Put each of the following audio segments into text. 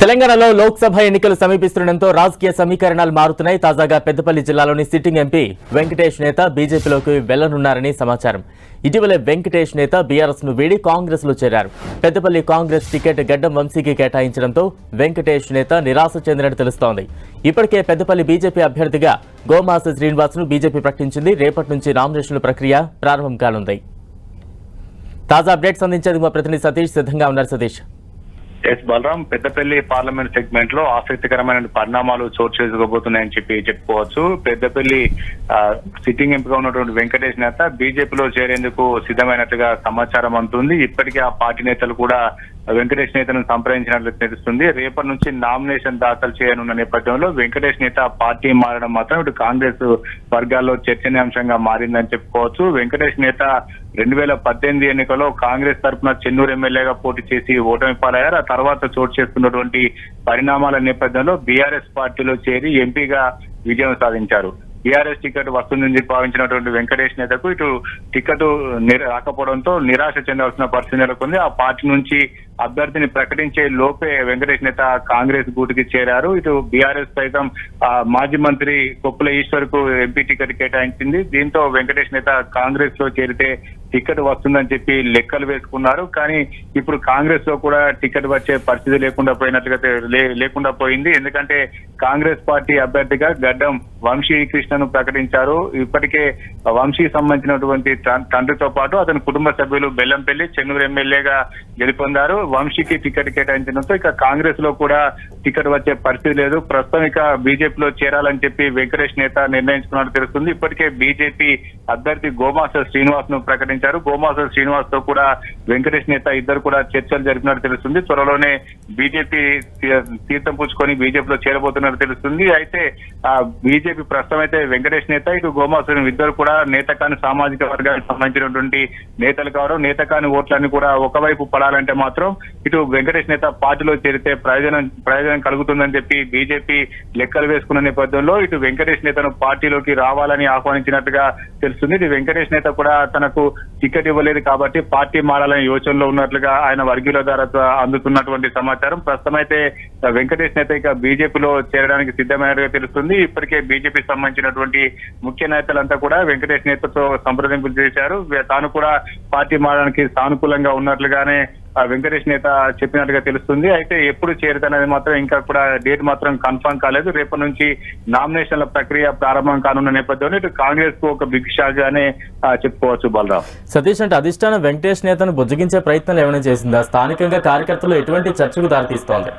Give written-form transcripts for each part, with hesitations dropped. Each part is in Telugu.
తెలంగాణలో లోక్సభ ఎన్నికలు సమీపిస్తుండటంతో రాజకీయ సమీకరణాలు మారుతున్నాయి. తాజాగా పెద్దపల్లి జిల్లాలోని సిట్టింగ్ ఎంపీ వెంకటేష్ నేత బీజేపీలోకి వెళ్లనున్నారని సమాచారం. ఇటీవలే వెంకటేష్ నేత బీఆర్ఎస్ ను వీడి కాంగ్రెస్ లో చేరారు. పెద్దపల్లి కాంగ్రెస్ టికెట్ గడ్డం వంశీకి కేటాయించడంతో వెంకటేష్ నేత నిరాశ చెందినట్టు తెలుస్తోంది. ఇప్పటికే పెద్దపల్లి బీజేపీ అభ్యర్థిగా గోమాస శ్రీనివాస్ ను బీజేపీ ప్రకటించింది. రేపటి నుంచి నామినేషన్ల ప్రక్రియ ప్రారంభం కానుంది. తాజా అప్డేట్స్ అందించేందుకు మా ప్రతినిధి సతీష్ సిద్ధంగా ఉన్నారు. Satish. Yes Balaram, Peddapalli parliament segment లో ఆసక్తికరమైన పరిణామాలు చోటు చేసుకోబోతున్నాయని చెప్పుకోవచ్చు. పెద్దపల్లి సిట్టింగ్ ఎంపీగా ఉన్నటువంటి వెంకటేష్ నేత బీజేపీలో చేరేందుకు సిద్ధమైనట్టుగా సమాచారం అందుతుంది. ఇప్పటికే ఆ పార్టీ నేతలు కూడా వెంకటేష్ నేతను సంప్రదించినట్లు తెలుస్తుంది. రేపటి నుంచి నామినేషన్ దాఖలు చేయనున్న నేపథ్యంలో వెంకటేష్ నేత పార్టీ మారడం మాత్రం ఇటు కాంగ్రెస్ వర్గాల్లో చర్చనీయాంశంగా మారిందని చెప్పుకోవచ్చు. వెంకటేష్ నేత 2018 ఎన్నికల్లో కాంగ్రెస్ తరఫున చెన్నూరు ఎమ్మెల్యేగా పోటీ చేసి ఓటమి పాలయ్యారు. ఆ తర్వాత చోటు చేసుకున్నటువంటి పరిణామాల నేపథ్యంలో బీఆర్ఎస్ పార్టీలో చేరి ఎంపీగా విజయం సాధించారు. బీఆర్ఎస్ టికెట్ వస్తుందని భావించినటువంటి వెంకటేష్ నేతకు ఇటు టికెట్ రాకపోవడంతో నిరాశ చెందాల్సిన పరిస్థితి నెలకొంది. ఆ పార్టీ నుంచి అభ్యర్థిని ప్రకటించే లోపే వెంకటేష్ నేత కాంగ్రెస్ గూటికి చేరారు. ఇటు బీఆర్ఎస్ సైతం మాజీ మంత్రి కొప్పుల ఈశ్వర్ కు ఎంపీ టికెట్ కేటాయించింది. దీంతో వెంకటేష్ నేత కాంగ్రెస్ లో చేరితే టికెట్ వస్తుందని చెప్పి లెక్కలు వేసుకున్నారు. కానీ ఇప్పుడు కాంగ్రెస్ లో కూడా టికెట్ వచ్చే పరిస్థితి లేకుండా పోయింది. ఎందుకంటే కాంగ్రెస్ పార్టీ అభ్యర్థిగా గడ్డం వంశీ కృష్ణను ప్రకటించారు. ఇప్పటికే వంశీకి సంబంధించినటువంటి తండ్రితో పాటు అతని కుటుంబ సభ్యులు బెల్లంపల్లి చెన్నూరు ఎమ్మెల్యేగా గెలుపొందారు. వంశీకి టికెట్ కేటాయించడంతో ఇక కాంగ్రెస్ లో కూడా టికెట్ వచ్చే పరిస్థితి లేదు. ప్రస్తుతం ఇక బీజేపీలో చేరాలని చెప్పి వెంకటేష్ నేత నిర్ణయించుకున్నట్టు తెలుస్తుంది. ఇప్పటికే బీజేపీ అభ్యర్థి గోమాస శ్రీనివాస్ ను ప్రకటించారు. గోమాస శ్రీనివాస్ తో కూడా వెంకటేష్ నేత ఇద్దరు కూడా చర్చలు జరిపినట్టు తెలుస్తుంది. త్వరలోనే బీజేపీ తీర్థం పుచ్చుకొని బీజేపీలో చేరబోతున్నట్టు తెలుస్తుంది. అయితే బీజేపీ ప్రస్తుతం అయితే వెంకటేష్ నేత ఇటు గోమాస ఇద్దరు కూడా నేత కాని సామాజిక వర్గానికి సంబంధించినటువంటి నేతలు కావడం, నేత కాని ఓట్లన్నీ కూడా ఒకవైపు పడాలంటే మాత్రం ఇటు వెంకటేష్ నేత పార్టీలో చేరితే ప్రయోజనం కలుగుతుందని చెప్పి బీజేపీ లెక్కలు వేసుకున్న నేపథ్యంలో ఇటు వెంకటేష్ నేతను పార్టీలోకి రావాలని ఆహ్వానించినట్టుగా తెలుస్తుంది. ఇటు వెంకటేష్ నేత కూడా తనకు టికెట్ ఇవ్వలేదు కాబట్టి పార్టీ మారాలనే యోచనలో ఉన్నట్లుగా ఆయన వర్గీయుల ద్వారా అందుతున్నటువంటి సమాచారం. ప్రస్తుతం అయితే వెంకటేష్ నేత ఇక బీజేపీలో చేరడానికి సిద్ధమైనట్టుగా తెలుస్తుంది. ఇప్పటికే బీజేపీకి సంబంధించినటువంటి ముఖ్య నేతలంతా కూడా వెంకటేష్ నేతతో సంప్రదింపులు చేశారు. తాను కూడా పార్టీ మారడానికి సానుకూలంగా ఉన్నట్లుగానే వెంకటేష్ నేత చెప్పినట్టుగా తెలుస్తుంది. అయితే ఎప్పుడు చేరుతానది మాత్రం ఇంకా కూడా డేట్ మాత్రం కన్ఫర్మ్ కాలేదు. రేపటి నుంచి నామినేషన్ల ప్రక్రియ ప్రారంభం కానున్న నేపథ్యంలో ఇటు కాంగ్రెస్ కు ఒక బిగ్ షాక్ గానే చెప్పుకోవచ్చు. బలరాం. సతీష్, అంటే అధిష్టానం వెంకటేష్ నేతను బుజ్జగించే ప్రయత్నాలు ఏమైనా చేసిందా? స్థానికంగా కార్యకర్తలు ఎటువంటి చర్చకు దారితీస్తోంది?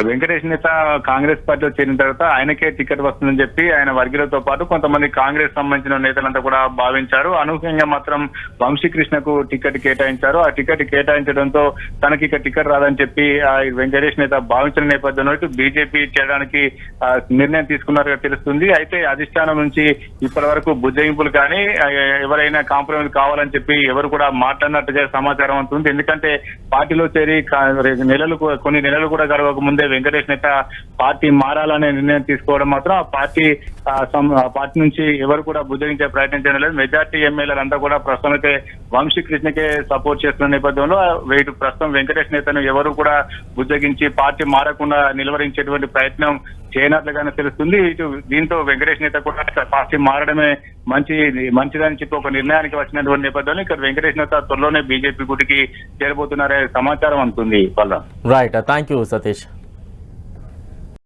వెంకటేష్ నేత కాంగ్రెస్ పార్టీలో చేరిన తర్వాత ఆయనకే టికెట్ వస్తుందని చెప్పి ఆయన వర్గీయులతో పాటు కొంతమంది కాంగ్రెస్ సంబంధించిన నేతలంతా కూడా భావించారు. అనూహ్యంగా మాత్రం వంశీకృష్ణకు టికెట్ కేటాయించారు. ఆ టికెట్ కేటాయించడంతో తనకి ఇక టికెట్ రాదని చెప్పి వెంకటేష్ నేత భావించిన నేపథ్యంలో ఇటు బీజేపీ చేయడానికి నిర్ణయం తీసుకున్నట్టుగా తెలుస్తుంది. అయితే అధిష్టానం నుంచి ఇప్పటి వరకు బుజ్జగింపులు కానీ ఎవరైనా కాంప్రమైజ్ కావాలని చెప్పి ఎవరు కూడా మాట్లాడినట్టుగా సమాచారం అవుతుంది. ఎందుకంటే పార్టీలో చేరి కొన్ని నెలలు కూడా గడవక ముందే వెంకటేష్ నేత పార్టీ మారాలనే నిర్ణయం తీసుకోవడం మాత్రం ఆ పార్టీ నుంచి ఎవరు కూడా బుజ్జగించే ప్రయత్నం చేయడం లేదు. మెజార్టీ ఎమ్మెల్యేలంతా కూడా ప్రస్తుతం అయితే వంశీకృష్ణకే సపోర్ట్ చేస్తున్న నేపథ్యంలో వీటి ప్రస్తుతం వెంకటేష్ నేతను ఎవరు కూడా బుజ్జగించి పార్టీ మారకుండా నిలువరించేటువంటి ప్రయత్నం చేయనట్లుగానే తెలుస్తుంది. ఇటు దీంతో వెంకటేష్ నేత కూడా పార్టీ మారడమే మంచిదని చెప్పి ఒక నిర్ణయానికి వచ్చినటువంటి నేపథ్యంలో ఇక్కడ వెంకటేష్ నేత త్వరలోనే బీజేపీ గుడికి చేరబోతున్నారనే సమాచారం అందుతుంది. Right, thank you Satish.